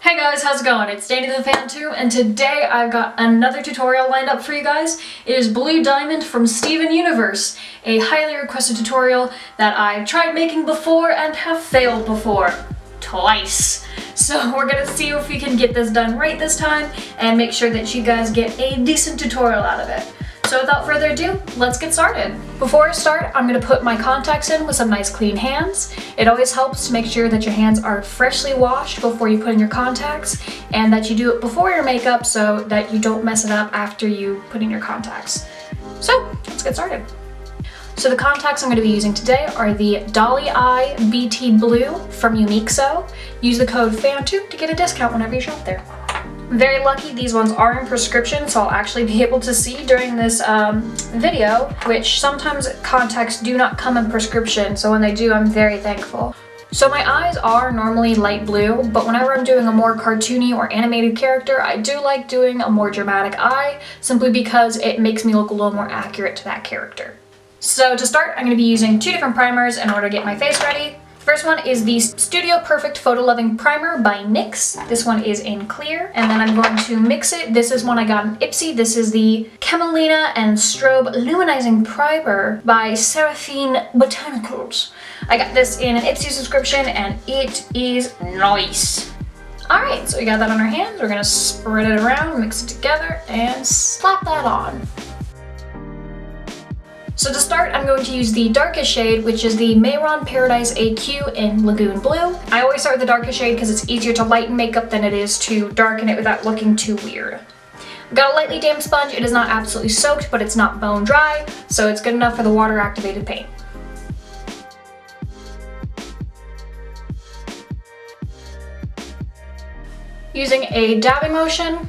Hey guys, how's it going? It's Danny the Fan 2, and today I've got another tutorial lined up for you guys. It is Blue Diamond from Steven Universe, a highly requested tutorial that I've tried making before and have failed before. Twice. So we're gonna see if we can get this done right this time and make sure that you guys get a decent tutorial out of it. So without further ado, let's get started. Before I start, I'm going to put my contacts in with some nice clean hands. It always helps to make sure that your hands are freshly washed before you put in your contacts, and that you do it before your makeup so that you don't mess it up after you put in your contacts. So let's get started. So the contacts I'm going to be using today are the Dolly Eye BT Blue from NYX. Use the code FAN2 to get a discount whenever you shop there. I'm very lucky these ones are in prescription, so I'll actually be able to see during this video, which sometimes contacts do not come in prescription, so when they do, I'm very thankful. So my eyes are normally light blue, but whenever I'm doing a more cartoony or animated character, I do like doing a more dramatic eye, simply because it makes me look a little more accurate to that character. So to start, I'm going to be using two different primers in order to get my face ready. First one is the Studio Perfect Photo Loving Primer by NYX. This one is in clear, and then I'm going to mix it. This is one I got in Ipsy. This is the Camelina and Strobe Luminizing Primer by Seraphine Botanicals. I got this in an Ipsy subscription, and it is nice. Alright, so we got that on our hands. We're gonna spread it around, mix it together, and slap that on. So to start, I'm going to use the darkest shade, which is the Mehron Paradise AQ in Lagoon Blue. I always start with the darkest shade because it's easier to lighten makeup than it is to darken it without looking too weird. I've got a lightly damp sponge. It is not absolutely soaked, but it's not bone dry, so it's good enough for the water activated paint. Using a dabbing motion,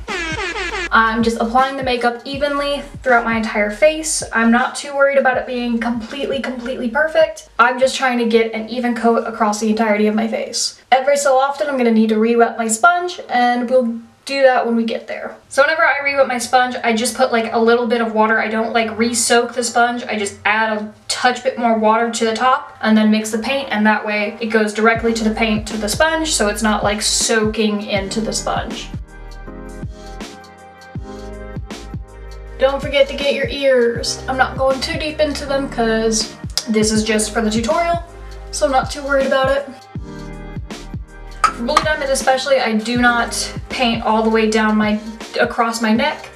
I'm just applying the makeup evenly throughout my entire face. I'm not too worried about it being completely perfect. I'm just trying to get an even coat across the entirety of my face. Every so often, I'm going to need to re-wet my sponge, and we'll do that when we get there. So whenever I re-wet my sponge, I just put like a little bit of water. I don't like re-soak the sponge. I just add a touch bit more water to the top and then mix the paint, and that way it goes directly to the paint to the sponge, so it's not like soaking into the sponge. Don't forget to get your ears. I'm not going too deep into them because this is just for the tutorial, so I'm not too worried about it. For Blue Diamond especially, I do not paint all the way down across my neck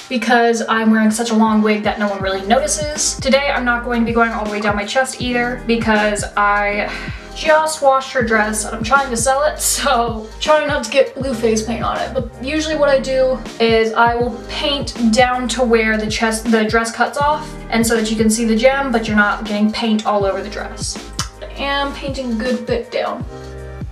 because I'm wearing such a long wig that no one really notices. Today I'm not going to be going all the way down my chest either because I just washed her dress and I'm trying to sell it, so trying not to get blue face paint on it. But usually what I do is I will paint down to where the dress cuts off, and so that you can see the gem, but you're not getting paint all over the dress. I am painting a good bit down.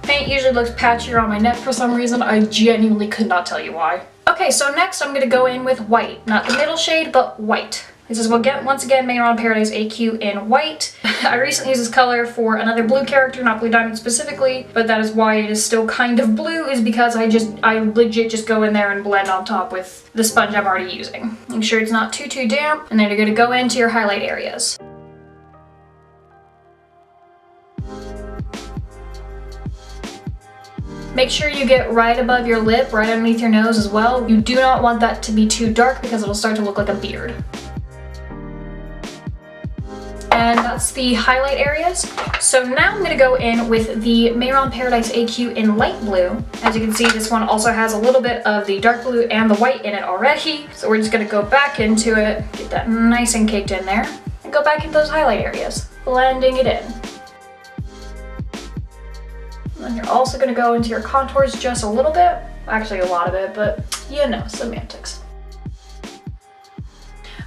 Paint usually looks patchier on my neck for some reason. I genuinely could not tell you why. Okay, so next I'm going to go in with white. Not the middle shade, but white. This is once again Mehron Paradise AQ in white. I recently used this color for another blue character, not Blue Diamond specifically, but that is why it is still kind of blue, is because I legit just go in there and blend on top with the sponge I'm already using. Make sure it's not too damp, and then you're going to go into your highlight areas. Make sure you get right above your lip, right underneath your nose as well. You do not want that to be too dark because it'll start to look like a beard. And that's the highlight areas. So now I'm going to go in with the Mehron Paradise AQ in light blue. As you can see, this one also has a little bit of the dark blue and the white in it already. So we're just going to go back into it, get that nice and caked in there, and go back into those highlight areas, blending it in. And then you're also going to go into your contours just a little bit. Actually a lot of it, but you know, semantics.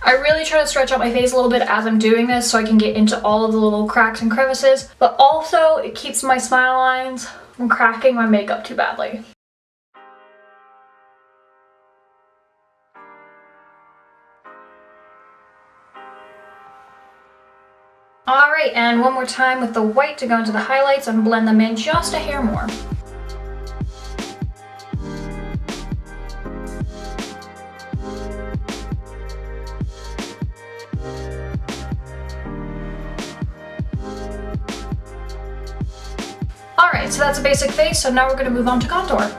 I really try to stretch out my face a little bit as I'm doing this so I can get into all of the little cracks and crevices, but also it keeps my smile lines from cracking my makeup too badly. Alright, and one more time with the white to go into the highlights and blend them in just a hair more. Alright, so that's a basic face, so now we're going to move on to contour.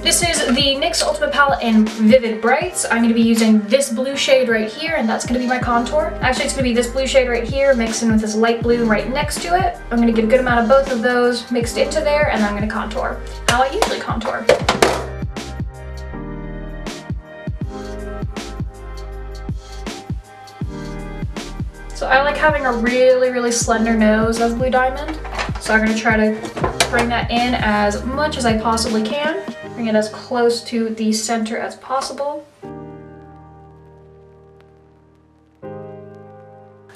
This is the NYX Ultimate Palette in Vivid Brights. I'm going to be using this blue shade right here, and that's going to be my contour. Actually, it's going to be this blue shade right here mixed in with this light blue right next to it. I'm going to get a good amount of both of those mixed into there, and then I'm going to contour how I usually contour. So I like having a really slender nose as Blue Diamond. So I'm going to try to bring that in as much as I possibly can. Bring it as close to the center as possible. I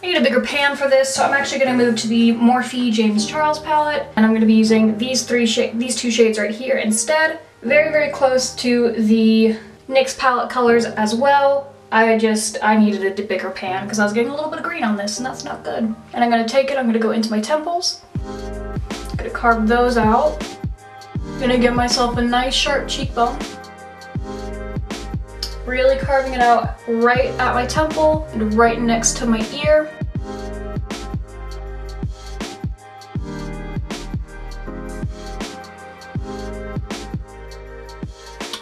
need a bigger pan for this, so I'm actually going to move to the Morphe James Charles palette, and I'm going to be using these two shades right here instead. Very close to the NYX palette colors as well. I needed a bigger pan because I was getting a little bit of green on this, and that's not good. And I'm going to take it, I'm going to go into my temples. I'm going to carve those out. I'm going to give myself a nice sharp cheekbone. Really carving it out right at my temple and right next to my ear.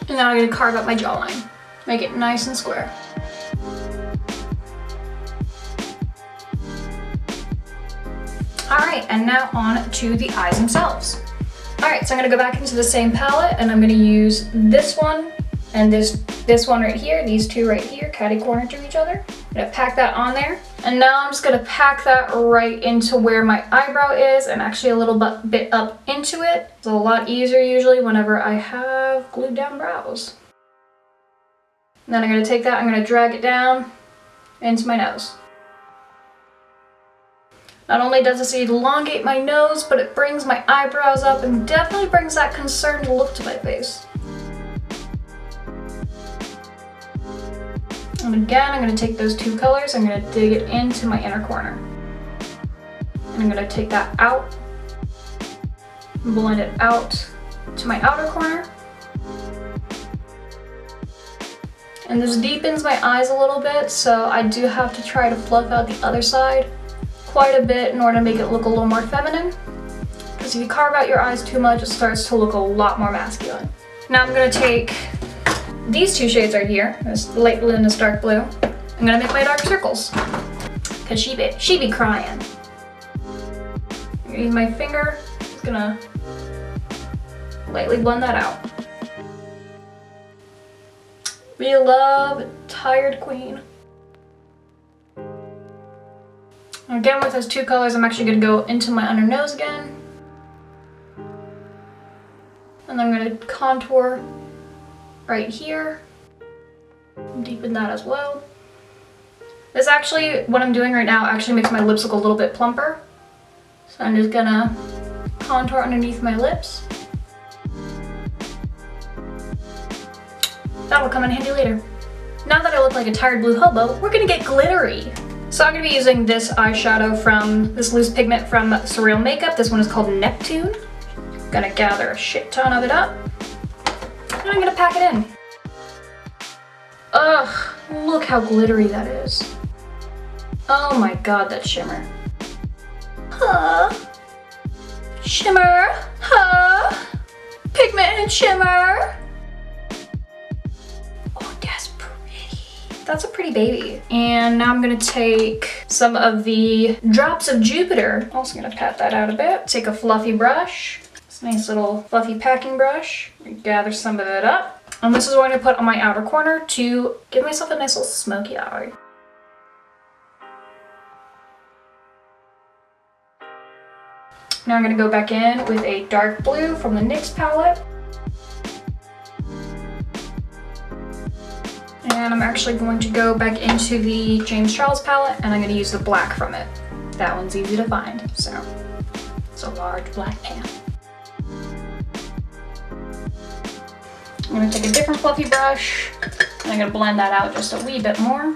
And then I'm going to carve out my jawline. Make it nice and square. Alright, and now on to the eyes themselves. Alright, so I'm going to go back into the same palette, and I'm going to use this one and this one right here, these two right here, catty corner to each other. I'm going to pack that on there. And now I'm just going to pack that right into where my eyebrow is, and actually a little bit up into it. It's a lot easier usually whenever I have glued down brows. And then I'm going to take that, I'm going to drag it down into my nose. Not only does this elongate my nose, but it brings my eyebrows up and definitely brings that concerned look to my face. And again, I'm going to take those two colors, I'm going to dig it into my inner corner. And I'm going to take that out, blend it out to my outer corner. And this deepens my eyes a little bit, so I do have to try to fluff out the other side quite a bit in order to make it look a little more feminine. Because if you carve out your eyes too much, it starts to look a lot more masculine. Now I'm going to take these two shades right here, this light blue and this dark blue. I'm going to make my dark circles, because she be crying. I'm going to use my finger, just going to lightly blend that out. We love Tired Queen. Again, with those two colors, I'm actually going to go into my under nose again. And then I'm going to contour right here. Deepen that as well. This actually, what I'm doing right now, actually makes my lips look a little bit plumper. So I'm just going to contour underneath my lips. That'll come in handy later. Now that I look like a tired blue hobo, we're going to get glittery. So I'm going to be using this eyeshadow from this loose pigment from Surreal Makeup. This one is called Neptune. I'm going to gather a shit ton of it up. And I'm going to pack it in. Ugh, look how glittery that is. Oh my god, that shimmer. Huh? Shimmer? Huh? Pigment and shimmer? That's a pretty baby. And now I'm gonna take some of the Drops of Jupiter. Also gonna pat that out a bit. Take a fluffy brush. It's a nice little fluffy packing brush. Gather some of it up. And this is what I'm gonna put on my outer corner to give myself a nice little smoky eye. Now I'm gonna go back in with a dark blue from the NYX palette. And I'm actually going to go back into the James Charles palette, and I'm going to use the black from it. That one's easy to find, so it's a large black pan. I'm going to take a different fluffy brush, and I'm going to blend that out just a wee bit more.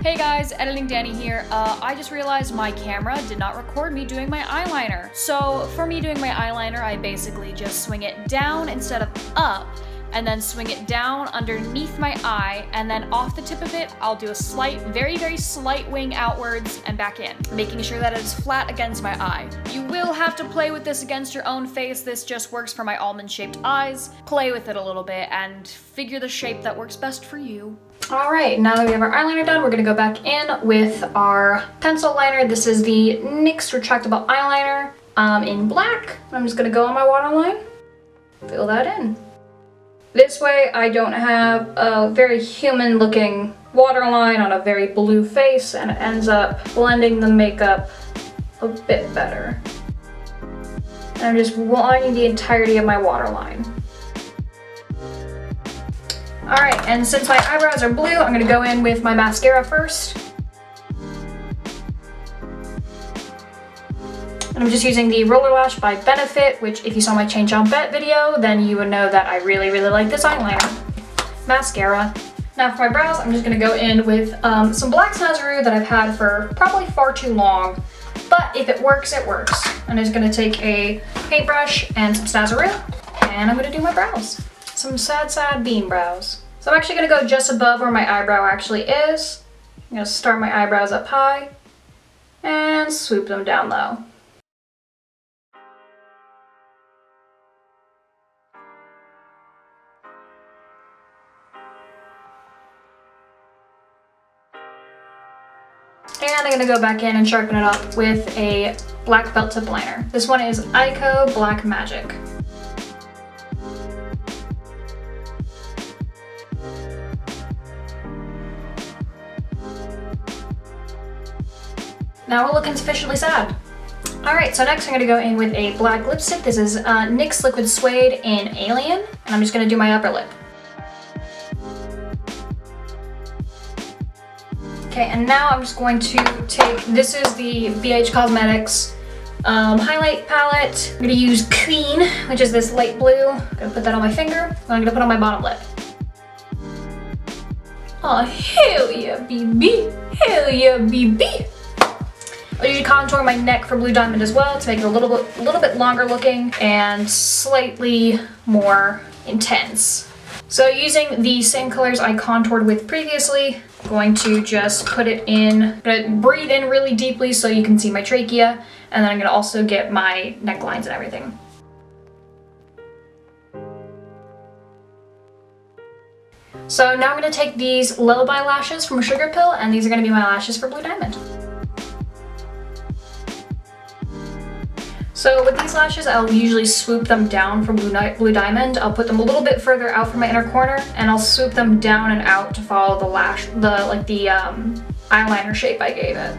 Hey guys, Editing Danny here. I just realized my camera did not record me doing my eyeliner. So for me doing my eyeliner, I basically just swing it down instead of up, and then swing it down underneath my eye, and then off the tip of it, I'll do a slight, very, very slight wing outwards and back in, making sure that it is flat against my eye. You will have to play with this against your own face. This just works for my almond-shaped eyes. Play with it a little bit and figure the shape that works best for you. All right, now that we have our eyeliner done, we're gonna go back in with our pencil liner. This is the NYX retractable eyeliner in black. I'm just gonna go on my waterline, fill that in. This way I don't have a very human looking waterline on a very blue face, and it ends up blending the makeup a bit better. And I'm just lining the entirety of my waterline. All right, and since my eyebrows are blue, I'm gonna go in with my mascara first. And I'm just using the Roller Lash by Benefit, which if you saw my change on bet video, then you would know that I really, really like this eyeliner. Mascara. Now for my brows, I'm just gonna go in with some black Snazzaroo that I've had for probably far too long. But if it works, it works. I'm just gonna take a paintbrush and some Snazzaroo, and I'm gonna do my brows. Some sad, sad bean brows. So I'm actually gonna go just above where my eyebrow actually is. I'm gonna start my eyebrows up high and swoop them down low. And I'm gonna go back in and sharpen it up with a black felt tip liner. This one is Eyeko Black Magic. Now we're looking sufficiently sad. All right, so next I'm gonna go in with a black lipstick. This is NYX Liquid Suede in Alien, and I'm just gonna do my upper lip. Okay, and now I'm just going to take, this is the BH Cosmetics highlight palette. I'm gonna use Queen, which is this light blue. I'm gonna put that on my finger, and I'm gonna put on my bottom lip. Oh, hell yeah, baby. Hell yeah, baby. I usually contour my neck for Blue Diamond as well to make it a little bit longer looking and slightly more intense. So using the same colors I contoured with previously, I'm going to just put it in, I'm gonna breathe in really deeply so you can see my trachea, and then I'm gonna also get my necklines and everything. So now I'm gonna take these Lullaby lashes from Sugarpill, and these are gonna be my lashes for Blue Diamond. So with these lashes, I'll usually swoop them down from Blue Diamond. I'll put them a little bit further out from my inner corner, and I'll swoop them down and out to follow the lash, the eyeliner shape I gave it.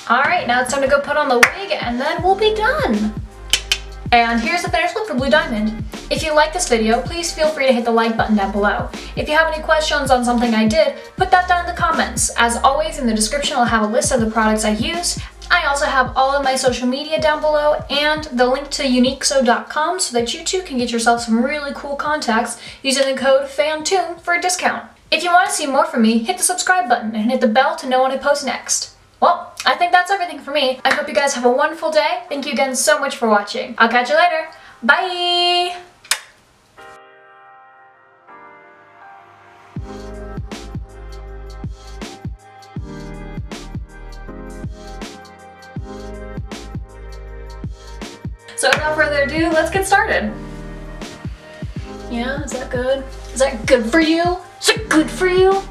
All right, now it's time to go put on the wig, and then we'll be done. And here's the finished look for Blue Diamond. If you like this video, please feel free to hit the like button down below. If you have any questions on something I did, put that down in the comments. As always, in the description I'll have a list of the products I use. I also have all of my social media down below and the link to uniqueso.com so that you too can get yourself some really cool contacts using the code FANTOON for a discount. If you want to see more from me, hit the subscribe button and hit the bell to know when I post next. Well, I think that's everything for me. I hope you guys have a wonderful day. Thank you again so much for watching. I'll catch you later. Bye! So without further ado, let's get started. Yeah, is that good? Is that good for you? Is it good for you?